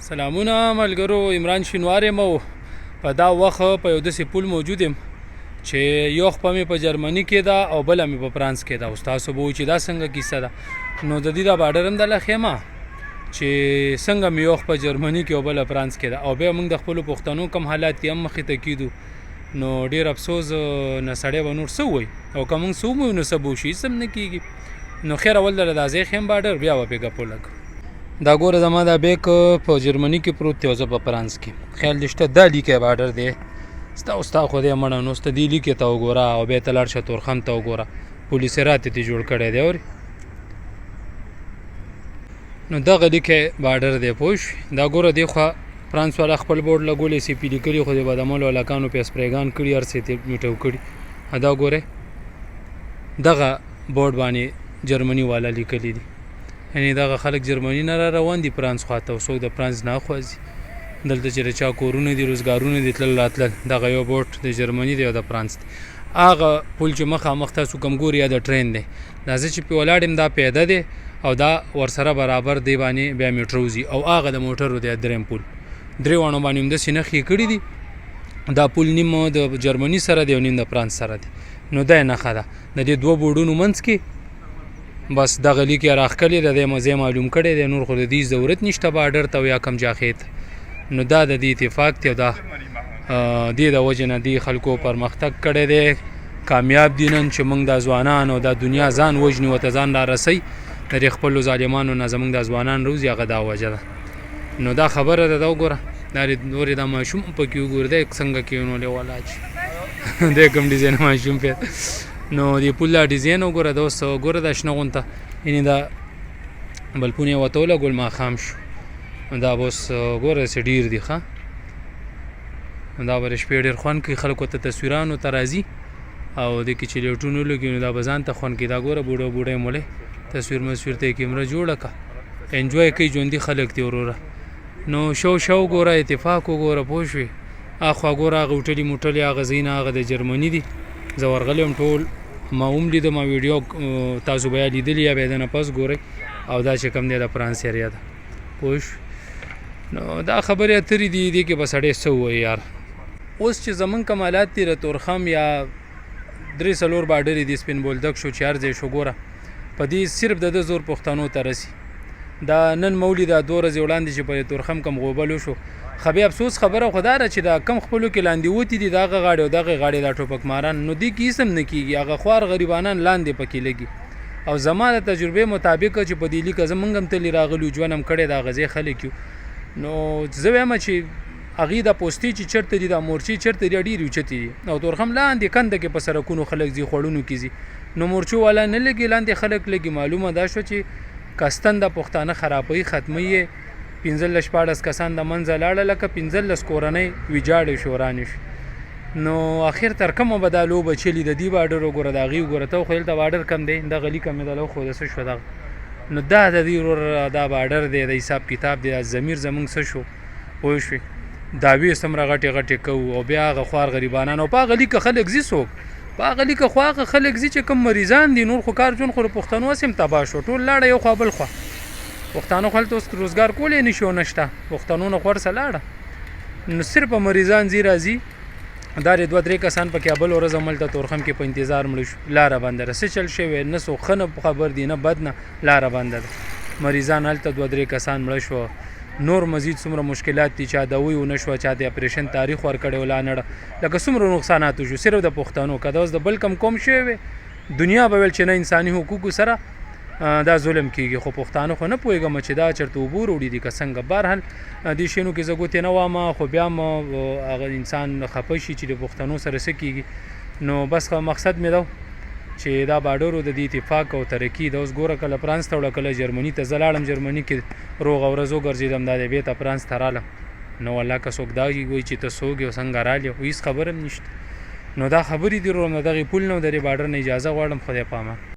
سلامونه ملګرو، عمران شینوار یم او په دا وخت په یو داسې پول موجود یم چې یو خپه مې په جرمني کې ده او بله مې په فرانس کې ده. اوس تاسو به وایئ چې دا څنګه کیسه ده. نو د دې دا باډر هم دله ښیمه چې څنګه مې یو په جرمني کې او بله فرانس کې ده، او بیا موږ د خپلو پښتنو کم حالات کې هم مخې ته کیدو. نو ډېر افسوس نه سړی به نور څه ووایي، او که موږ څه ومویو نو څه به وشي، هېڅ هم نه کېږي. نو خیر اول دله دا ځای ښیم باډر، بیا به پرې ګپ ولګو. دا ګوره زما دا بیک په جرمني کې پروت دی او زه په فرانس کې. خیال دې شته دا لیکې باډر دی، ستا خو دی مړه. نو سته دې لیکې ته وګوره او بیا ته لاړ شه تورخم ته وګوره، پولیسرات یې جوړ کړی دی. اورې نو دغه لیکې باډر دی، پوه شوې. دا ګوره دې خوا فرانس والا خپل بورډ لګولی، سی پي لیکلي، خو د بدعملو هلکانو پې سپریګان کړي، هر څه یې میټو کړي. دا ګورئ دغه بورډ باندې جرمني والا لیکلي دي، یعنې دغه خلک جرمني نه را روان دي فرانس خواته، او څوک د فرانس نه اخوا ځي. دلته چې د چا کورونه دي، روزګارونه دي، تلل راتلل. دغه یو بورډ د جرمني دی او د فرانس دی. هغه پل چې مخامخ تاسو کوم ګورئ یا د ټرین دی، دا زه چې پې ولاړ یم دا پیاده دی، او دا ورسره برابر دی باندې بیا میټرو ځي، او هغه د موټرو دی دریم پل. درې واڼو باندې هم داسې نښې کړي دي. دا پل نیم د جرمني سره دی او نیم د فرانس سره دی. نو دا یې نښه ده د دې دوه بورډونو منځ کې. بس دغه لیک یې راښکلی دی، دی مزې معلوم کړی دی، نور خو د دې ضرورت نشته باډر ته او یا کم جاخې ته. نو دا د دې اتفاق دی، او دا دې د وجې نه دې خلکو پرمختګ کړی دی، کامیاب دي نن چې موږ دا ځوانان او دا دنیا ځان وژني ورته ځان را رسوي. د دې خپلو ظالمانو نه زموږ دا ځوانان روزي، هغه دا وجه ده. نو دا خبره ده. دا وګوره نورې دا ماشوم پکې وګوره دی څنګه کېنولی ولا چې دی کوم ډیزاین ماشوم پې. نو د پول دا ډیزاین وګوره، دا اوس وګوره دا شنه غونته، یعنې دا بلپونه یې ورته ولګول ماښام شو. دا به اوس ګوره داسې ډېر دي ښه. دا به د شپې ډېر خوند کوي، خلکو ته تصویرانو ته راځي، او دې کې چې لیټونه ولګي نو دا به ځان ته خوند کوي. دا ګوره بوډۍ مولی تصویر مسویر ته یې کیمره جوړه کړه، انجوای کوي، ژوندي خلک دي وروره. نو شو ګوره، اتفاق وګوره، پوه شوې. اخوا ګوره هغه هوټلي موټلې هغه ځایونه هغه د جرمني دي. زه ورغلی یم ټول ما هم لیدم، ویډیو تاسو به یا لیدلي یا به یې د نه پس ګورئ. او دا چې کوم دی د فرانس ایریا ده، پوه شوې. نو دا خبرې اترې دي، دې کې به سړی څه ووایي یار. اوس چې زمونږ کوم حالات دي د تورخم یا 3-4 باډرې دي، سپین بولدک شو، چې هر ځای شو، ګوره په دې صرف د ده زور پښتنو ته رسي. دا نن مولي دا 2 ورځې وړاندې چې په تورخم کم غوبل وشو، خو بیا افسوس خبره خو دا ده چې دا کم خپلو کې لاندې وتي دي، دغه غاړې او دغه غاړې دا ټوپک ماران، نو دې کې هېڅ هم نه کېږي. هغه خوار غریبانان لاندې پکې لګي. او زما د تجربې مطابق چې په دې لیکه زمونږ هم تلي راغلي، ژوند هم کړی، د هغه ځای خلک یو. نو زه وایم چې هغې دا پوستې چې چېرته دي، دا مورچې چېرته دي، ډېرې اوچتې دي، او تورخم لاندې کنده کې په سړکونو خلک ځي، خوړونو کې ځي. نو مورچو والا نه لګي، لاندې خلک لګي. معلومه دا شوه چې کستن د پښتانه خرابوي، ختموي یې. 15-14 کسان د منځه لاړه، لکه 15 کورنۍ ویجاړې شو، ورانې شو. نو اخر تر کومه به دا لوبه چلي د دې باډر وګوره، د هغې وګوره. ته خو دلته باډر کم دی، دغه لیکه مې دله وښوده څه شوه دغه. نو دا د دې ورور دا باډر دی، د حساب کتاب دی، ضمیر زمونږ څه شو، پوه شوې. دعوې څومره غټې کوو، او بیا هغه خوار غریبانان، او په هغه لیکه خلک ځي څوک، په هغه لیکه خو هغه خلک ځي چې کوم مریضان دي. نور خو کار ژوند خو د پښتنو هسې هم تباه شو، ټول لاړه یو خوا بل خوا. پښتانو خو هلته اوس روزګار کولی نه شي او نشته، پښتنو نه خورسه لاړه. نو صرف مریضان ځي راځي. دا 2-3 کسان پکې بل ورځ هملته تورخم کې په انتظار مړه شو، لاره بنده ده. څه چل شوی نه څوک ښه نه خبر دي نه بد نه، لاره بنده ده. مریضان هلته 2-3 کسان مړه شوه. نور مزید څومره مشکلات دي، چا دوی ونه شوه، چا د اپریشن تاریخ ورکړی و لا نړه، لکه څومره نقصانات وشو صرف د پښتنو. که دا اوس د بل کم قوم شوی وی، دنیا به ویل چې نه انساني حقوقو سره دا ظلم کېږي، خو پښتانه خو نه پوهېږم چې دا چېرته اوبه وروړي دي که څنګه. بهرحال دې شیانو کې زه ګوتې نه وامه، خو بیا هم هغه انسان خفه شي چې د پښتنو سره څه کېږي. نو بس مقصد مې ده چې دا باډرو د دې اتفاق او ترقي ده. اوس ګوره کله فرانس ته وړه، کله جرمني ته. زه لاړم جرمني کې روغه ورځ وګرځېدم، دا دی بېرته فرانس ته رالم. نو والله که څوک دا وایي چې ته څوک یې او څنګه رالې، هېڅ خبره هم نشته. نو دا خبرې دي وروره. نو دغې پول نه او د دې باډر نه اجازه غواړم. خدای پامان.